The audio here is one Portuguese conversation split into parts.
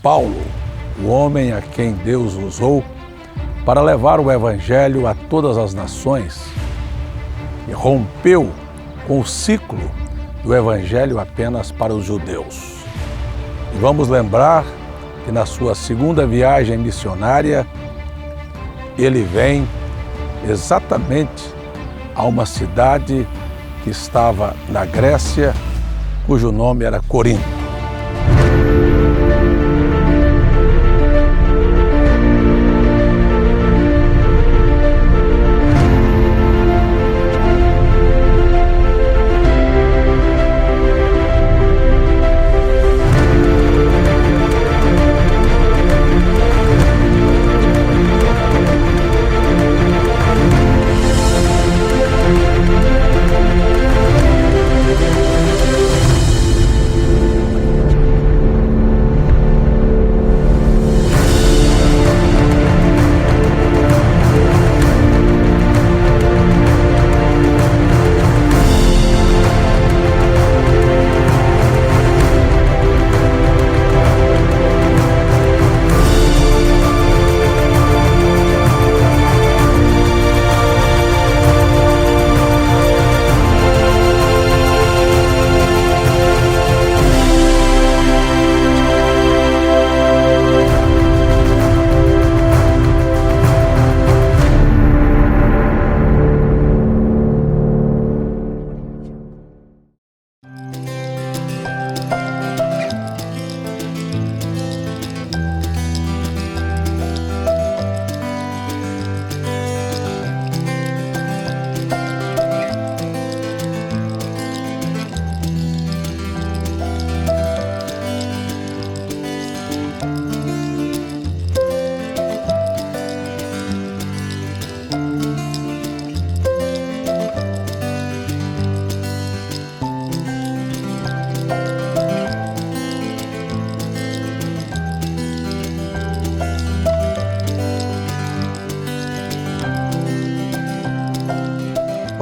Paulo, o homem a quem Deus usou para levar o Evangelho a todas as nações e rompeu com o ciclo do Evangelho apenas para os judeus. E vamos lembrar que na sua segunda viagem missionária, ele vem exatamente a uma cidade que estava na Grécia, cujo nome era Corinto.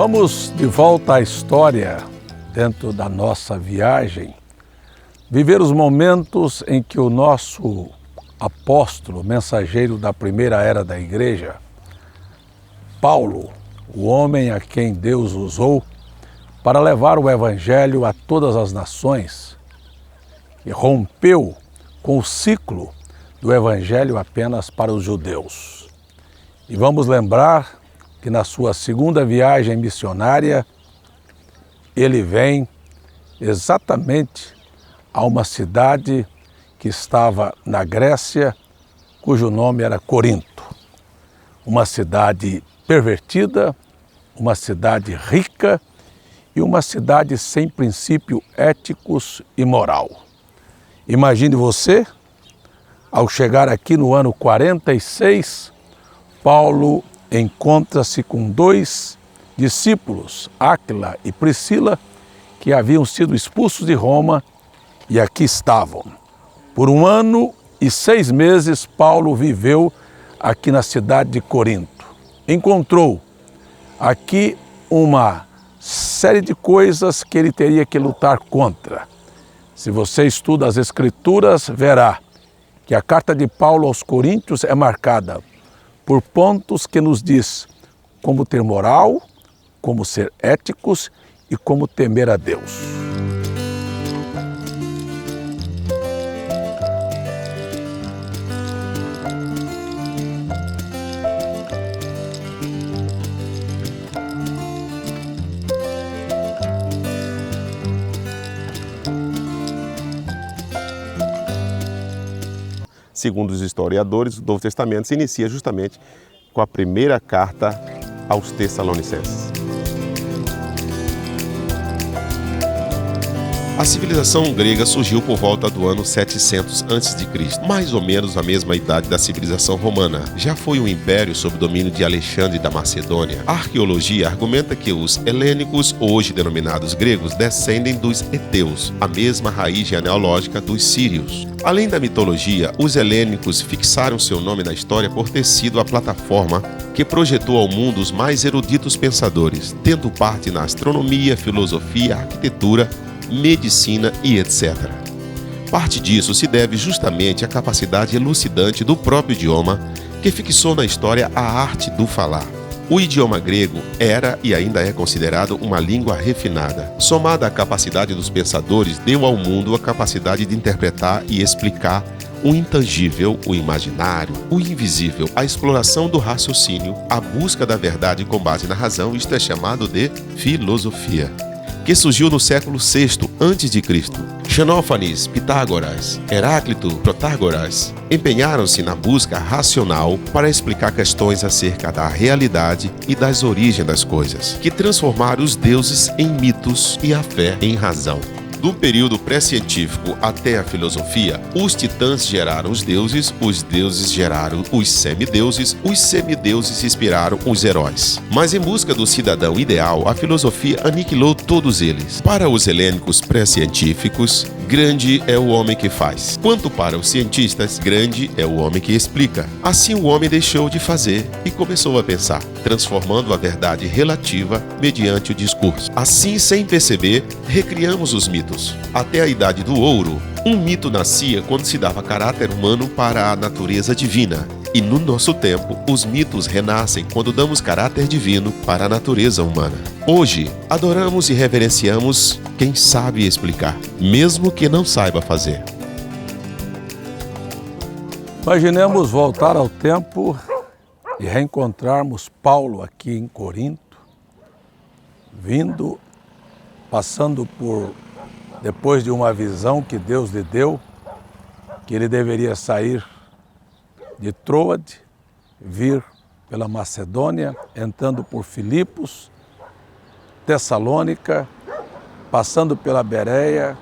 Vamos de volta à história, dentro da nossa viagem, viver os momentos em que o nosso apóstolo, mensageiro da primeira era da igreja, Paulo, o homem a quem Deus usou para levar o Evangelho a todas as nações e rompeu com o ciclo do Evangelho apenas para os judeus. E vamos lembrar que na sua segunda viagem missionária, ele vem exatamente a uma cidade que estava na Grécia, cujo nome era Corinto. Uma cidade pervertida, uma cidade rica e uma cidade sem princípios éticos e moral. Imagine você, ao chegar aqui no ano 46, Paulo encontra-se com dois discípulos, Áquila e Priscila, que haviam sido expulsos de Roma e aqui estavam. Por 1 ano e 6 meses, Paulo viveu aqui na cidade de Corinto. Encontrou aqui uma série de coisas que ele teria que lutar contra. Se você estuda as Escrituras, verá que a carta de Paulo aos Coríntios é marcada por pontos que nos diz como ter moral, como ser éticos e como temer a Deus. Segundo os historiadores, o Novo Testamento se inicia justamente com a primeira carta aos Tessalonicenses. A civilização grega surgiu por volta do ano 700 a.C., mais ou menos a mesma idade da civilização romana. Já foi um império sob domínio de Alexandre da Macedônia. A arqueologia argumenta que os helênicos, hoje denominados gregos, descendem dos heteus, a mesma raiz genealógica dos sírios. Além da mitologia, os helênicos fixaram seu nome na história por ter sido a plataforma que projetou ao mundo os mais eruditos pensadores, tendo parte na astronomia, filosofia, arquitetura, medicina e etc. Parte disso se deve justamente à capacidade elucidante do próprio idioma, que fixou na história a arte do falar. O idioma grego era e ainda é considerado uma língua refinada. Somada à capacidade dos pensadores, deu ao mundo a capacidade de interpretar e explicar o intangível, o imaginário, o invisível, a exploração do raciocínio, a busca da verdade com base na razão. Isto é chamado de filosofia, que surgiu no século VI a.C. Xenófanes, Pitágoras, Heráclito, Protágoras empenharam-se na busca racional para explicar questões acerca da realidade e das origens das coisas, que transformaram os deuses em mitos e a fé em razão. Do período pré-científico até a filosofia, os titãs geraram os deuses geraram os semideuses inspiraram os heróis. Mas em busca do cidadão ideal, a filosofia aniquilou todos eles. Para os helênicos pré-científicos, grande é o homem que faz. Quanto para os cientistas, grande é o homem que explica. Assim o homem deixou de fazer e começou a pensar, transformando a verdade relativa mediante o discurso. Assim, sem perceber, recriamos os mitos. Até a Idade do Ouro, um mito nascia quando se dava caráter humano para a natureza divina. E no nosso tempo, os mitos renascem quando damos caráter divino para a natureza humana. Hoje, adoramos e reverenciamos quem sabe explicar, mesmo que não saiba fazer. Imaginemos voltar ao tempo e reencontrarmos Paulo aqui em Corinto, passando depois de uma visão que Deus lhe deu, que ele deveria sair de Troade, vir pela Macedônia, entrando por Filipos, Tessalônica, passando pela Bereia,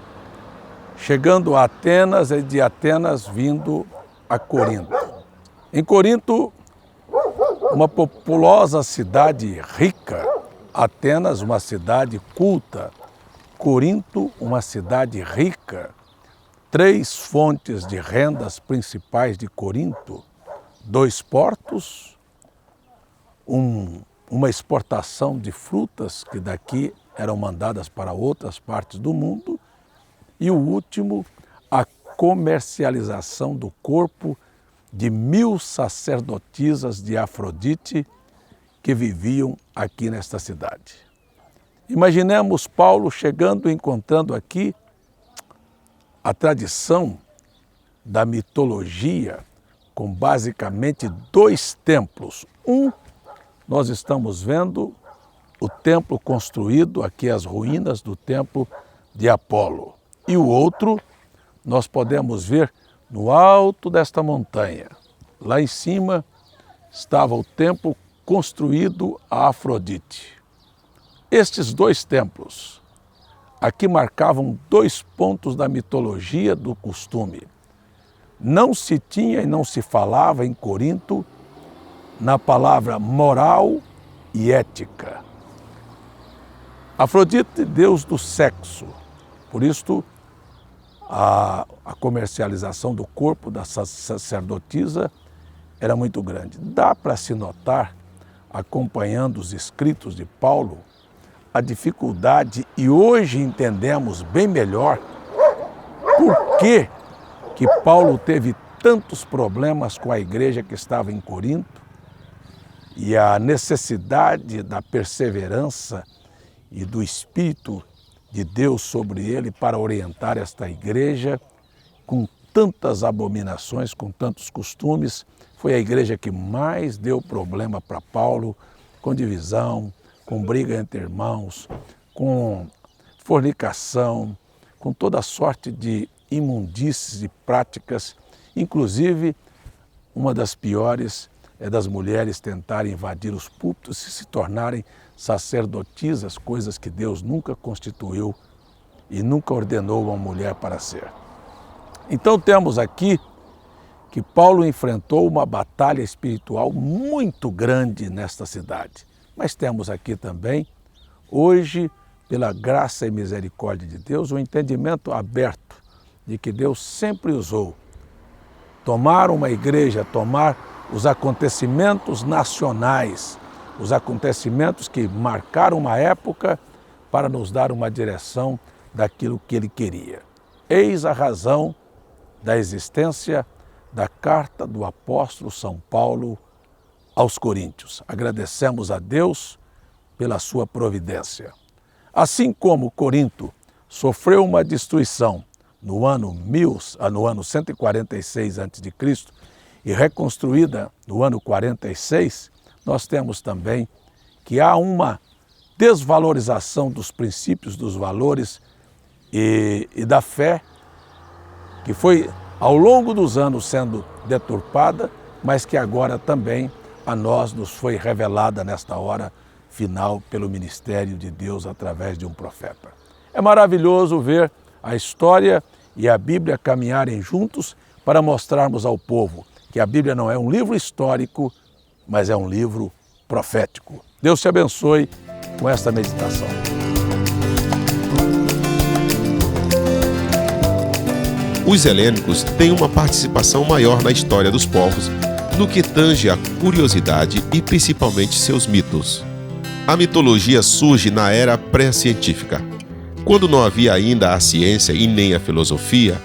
chegando a Atenas e de Atenas vindo a Corinto. Em Corinto, uma populosa cidade rica, Atenas, uma cidade culta, Corinto, uma cidade rica. 3 fontes de rendas principais de Corinto: 2 portos, uma exportação de frutas que daqui eram mandadas para outras partes do mundo, e o último, a comercialização do corpo de 1000 sacerdotisas de Afrodite que viviam aqui nesta cidade. Imaginemos Paulo chegando e encontrando aqui a tradição da mitologia com basicamente 2 templos. Nós estamos vendo o templo construído, aqui as ruínas do templo de Apolo. E o outro nós podemos ver no alto desta montanha. Lá em cima estava o templo construído a Afrodite. Estes 2 templos aqui marcavam 2 pontos da mitologia do costume. Não se tinha e não se falava em Corinto na palavra moral e ética. Afrodite, deus do sexo. Por isto, a comercialização do corpo da sacerdotisa era muito grande. Dá para se notar, acompanhando os escritos de Paulo, a dificuldade, e hoje entendemos bem melhor por que Paulo teve tantos problemas com a igreja que estava em Corinto e a necessidade da perseverança e do Espírito de Deus sobre ele para orientar esta igreja com tantas abominações, com tantos costumes. Foi a igreja que mais deu problema para Paulo, com divisão, com briga entre irmãos, com fornicação, com toda sorte de imundícies e práticas. Inclusive, uma das piores é das mulheres tentarem invadir os púlpitos e se tornarem sacerdotisas, coisas que Deus nunca constituiu e nunca ordenou uma mulher para ser. Então temos aqui que Paulo enfrentou uma batalha espiritual muito grande nesta cidade. Mas temos aqui também, hoje, pela graça e misericórdia de Deus, o entendimento aberto de que Deus sempre usou tomar uma igreja, tomar os acontecimentos nacionais, os acontecimentos que marcaram uma época para nos dar uma direção daquilo que Ele queria. Eis a razão da existência da carta do apóstolo São Paulo aos Coríntios. Agradecemos a Deus pela sua providência. Assim como Corinto sofreu uma destruição no ano 146 a.C. e reconstruída no ano 46, nós temos também que há uma desvalorização dos princípios, dos valores e da fé, que foi ao longo dos anos sendo deturpada, mas que agora também a nós nos foi revelada nesta hora final pelo ministério de Deus através de um profeta. É maravilhoso ver a história e a Bíblia caminharem juntos para mostrarmos ao povo que a Bíblia não é um livro histórico, mas é um livro profético. Deus te abençoe com esta meditação. Os helênicos têm uma participação maior na história dos povos no que tange a curiosidade e principalmente seus mitos. A mitologia surge na era pré-científica. Quando não havia ainda a ciência e nem a filosofia,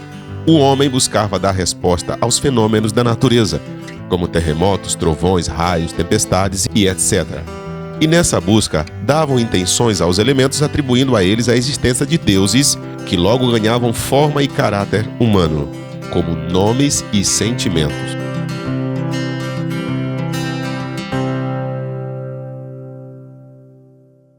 o homem buscava dar resposta aos fenômenos da natureza, como terremotos, trovões, raios, tempestades e etc. E nessa busca, davam intenções aos elementos atribuindo a eles a existência de deuses que logo ganhavam forma e caráter humano, como nomes e sentimentos.